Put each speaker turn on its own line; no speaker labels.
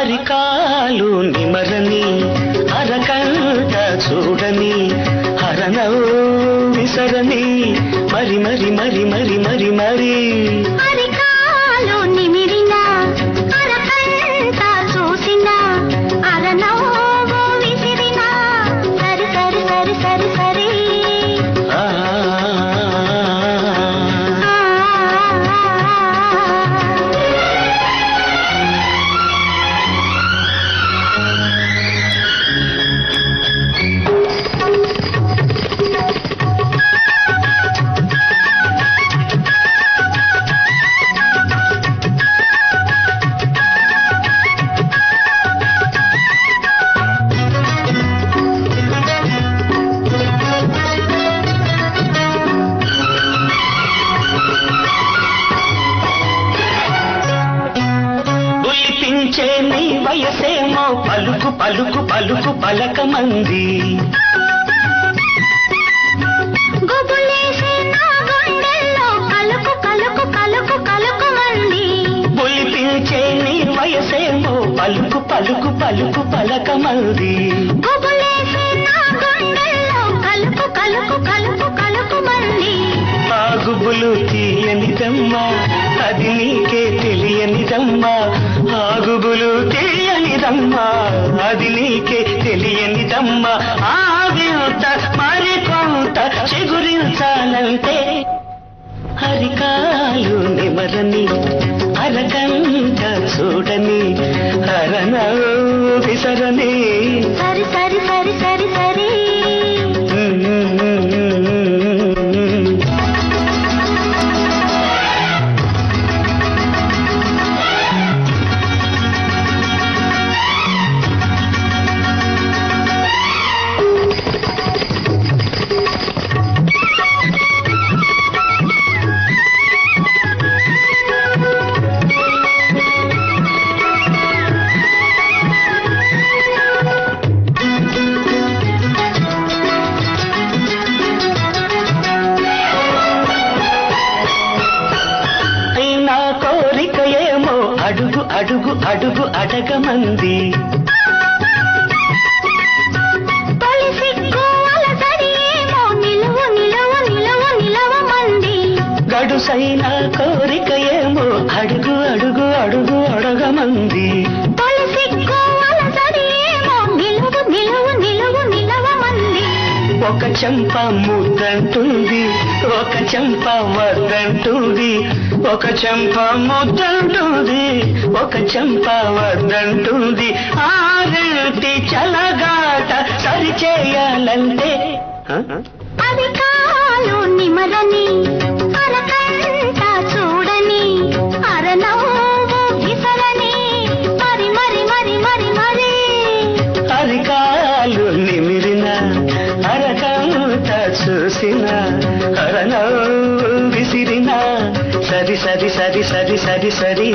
అరికాలు నిమరని అరకంట చూడని హరనవు విసరని మరి మరి మరి మరి మరి మరి
అరికాలు నిమిరిన అరకంట చూసిన అరనవు విసిరిన సరి సరి సరి సరి సరి
నీ వయసేమో పలుకు పలుకు పలుకు పలక మంది బులిపించే నీ వయసేమో పలుకు పలుకు పలుకు పలక మంది ఆ గుబులు తీయనిదమ్మా అది నీకే తెలియనిదమ్మా ఆ గుబులు తీయనిదమ్మా అది నీకే తెలియనిదమ్మా ఆ వింత మరికొంత చిగురించాలంటే అరికాలు నిమరని అరకంట చూడని హరనవు విసరని
సరి సరి సరి సరి సరి
అడుగు అడుగు అడుగు అడగమంది గడుసైన కోరిక ఏమో అడుగు అడుగు అడుగు అడగమంది ఒక చెంప ముద్దంటుంది ఒక చెంప వద్దంటుంది ఒక చెంప ముద్దంటుంది ఒక చెంప వద్దంటుంది ఆ రెంటి చలగాట సరిచేయాలంటే
అరికాలు నిమరని అరకంట చూడని అరనవు విసరని మరి మరి మరి మరి మరి
అరికాలు నిమిరిన అరకంట చూసిన హరనవు విసిరిన సరి సరి సరి సరి సరి సరి